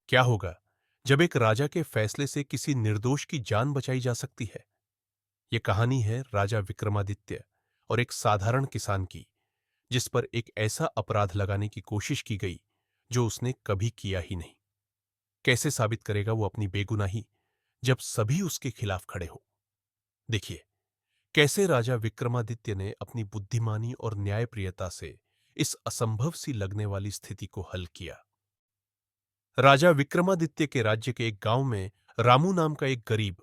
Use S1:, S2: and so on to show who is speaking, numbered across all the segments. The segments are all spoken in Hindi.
S1: क्या होगा जब एक राजा के फैसले से किसी निर्दोष की जान बचाई जा सकती है? यह कहानी है राजा विक्रमादित्य और एक साधारण किसान की, जिस पर एक ऐसा अपराध लगाने की कोशिश की गई जो उसने कभी किया ही नहीं। कैसे साबित करेगा वो अपनी बेगुनाही जब सभी उसके खिलाफ खड़े हो? देखिए, कैसे राजा विक्रमादित्य ने अपनी बुद्धिमानी और न्यायप्रियता से इस असंभव सी लगने वाली स्थिति को हल किया। राजा विक्रमादित्य के राज्य के एक गांव में रामू नाम का एक गरीब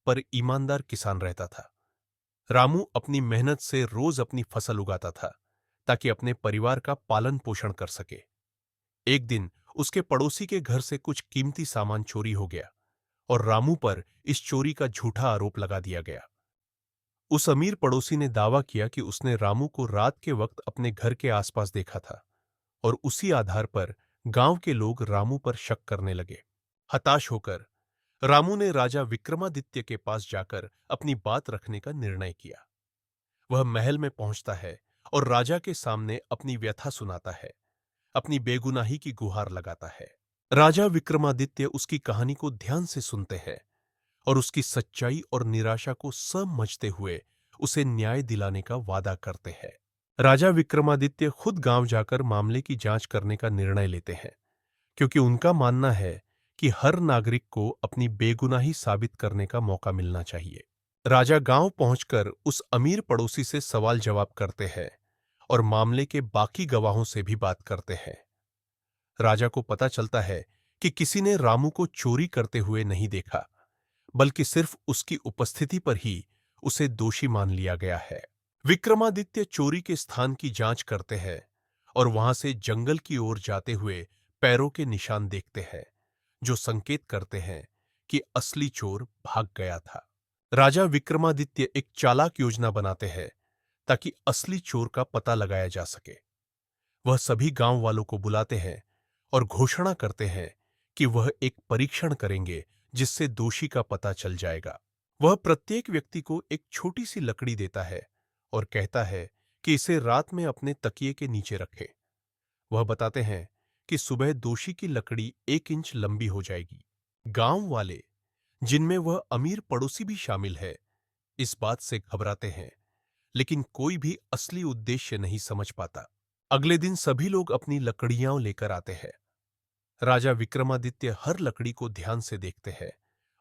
S1: पर ईमानदार किसान रहता था। रामू अपनी मेहनत से रोज अपनी फसल उगाता था ताकि अपने परिवार का पालन पोषण कर सके। एक दिन उसके पड़ोसी के घर से कुछ कीमती सामान चोरी हो गया और रामू पर इस चोरी का झूठा आरोप लगा दिया गया। उस अमीर पड़ोसी ने दावा किया कि उसने रामू को रात के वक्त अपने घर के आसपास देखा था और उसी आधार पर गांव के लोग रामू पर शक करने लगे। हताश होकर रामू ने राजा विक्रमादित्य के पास जाकर अपनी बात रखने का निर्णय किया। वह महल में पहुंचता है और राजा के सामने अपनी व्यथा सुनाता है, अपनी बेगुनाही की गुहार लगाता है। राजा विक्रमादित्य उसकी कहानी को ध्यान से सुनते हैं और उसकी सच्चाई और निराशा को समझते हुए उसे न्याय दिलाने का वादा करते हैं। राजा विक्रमादित्य खुद गांव जाकर मामले की जांच करने का निर्णय लेते हैं, क्योंकि उनका मानना है कि हर नागरिक को अपनी बेगुनाही साबित करने का मौका मिलना चाहिए। राजा गांव पहुंचकर उस अमीर पड़ोसी से सवाल जवाब करते हैं और मामले के बाकी गवाहों से भी बात करते हैं। राजा को पता चलता है कि किसी ने रामू को चोरी करते हुए नहीं देखा, बल्कि सिर्फ उसकी उपस्थिति पर ही उसे दोषी मान लिया गया है। विक्रमादित्य चोरी के स्थान की जांच करते हैं और वहां से जंगल की ओर जाते हुए पैरों के निशान देखते हैं, जो संकेत करते हैं कि असली चोर भाग गया था। राजा विक्रमादित्य एक चालाक योजना बनाते हैं ताकि असली चोर का पता लगाया जा सके। वह सभी गांव वालों को बुलाते हैं और घोषणा करते हैं कि वह एक परीक्षण करेंगे जिससे दोषी का पता चल जाएगा। वह प्रत्येक व्यक्ति को एक छोटी सी लकड़ी देता है और कहता है कि इसे रात में अपने तकिए के नीचे रखें। वह बताते हैं कि सुबह दोषी की लकड़ी 1 इंच लंबी हो जाएगी। गांव वाले, जिनमें वह अमीर पड़ोसी भी शामिल है, इस बात से घबराते हैं, लेकिन कोई भी असली उद्देश्य नहीं समझ पाता। अगले दिन सभी लोग अपनी लकड़ियां लेकर आते हैं। राजा विक्रमादित्य हर लकड़ी को ध्यान से देखते हैं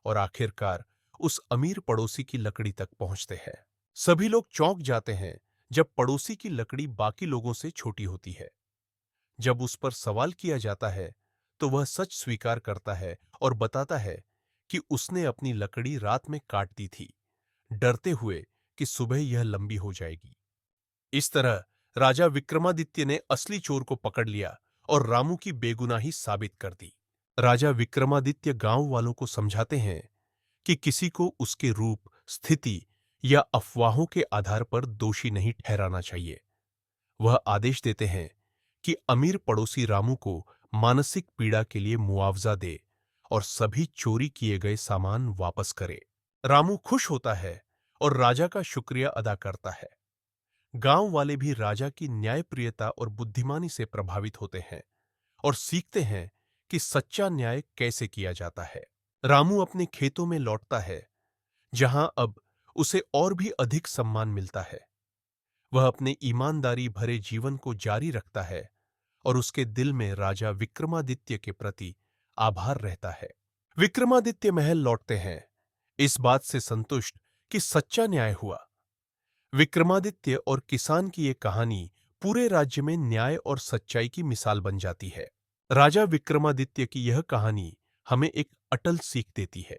S1: और आखिरकार उस अमीर पड़ोसी की लकड़ी तक पहुंचते हैं। सभी लोग चौंक जाते हैं जब पड़ोसी की लकड़ी बाकी लोगों से छोटी होती है। जब उस पर सवाल किया जाता है तो वह सच स्वीकार करता है और बताता है कि उसने अपनी लकड़ी रात में काट दी थी, डरते हुए कि सुबह यह लंबी हो जाएगी। इस तरह राजा विक्रमादित्य ने असली चोर को पकड़ लिया और रामू की बेगुनाही साबित कर दी। राजा विक्रमादित्य गांव वालों को समझाते हैं कि किसी को उसके रूप, स्थिति या अफवाहों के आधार पर दोषी नहीं ठहराना चाहिए। वह आदेश देते हैं कि अमीर पड़ोसी रामू को मानसिक पीड़ा के लिए मुआवजा दे और सभी चोरी किए गए सामान वापस करे। रामू खुश होता है और राजा का शुक्रिया अदा करता है। गांव वाले भी राजा की न्यायप्रियता और बुद्धिमानी से प्रभावित होते हैं और सीखते हैं कि सच्चा न्याय कैसे किया जाता है। रामू अपने खेतों में लौटता है, जहां अब उसे और भी अधिक सम्मान मिलता है। वह अपने ईमानदारी भरे जीवन को जारी रखता है और उसके दिल में राजा विक्रमादित्य के प्रति आभार रहता है। विक्रमादित्य महल लौटते हैं, इस बात से संतुष्ट कि सच्चा न्याय हुआ। विक्रमादित्य और किसान की ये कहानी पूरे राज्य में न्याय और सच्चाई की मिसाल बन जाती है। राजा विक्रमादित्य की यह कहानी हमें एक अटल सीख देती है।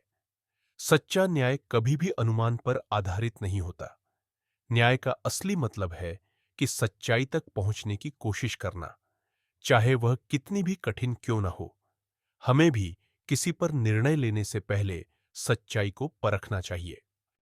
S1: सच्चा न्याय कभी भी अनुमान पर आधारित नहीं होता। न्याय का असली मतलब है कि सच्चाई तक पहुंचने की कोशिश करना, चाहे वह कितनी भी कठिन क्यों न हो। हमें भी किसी पर निर्णय लेने से पहले सच्चाई को परखना चाहिए।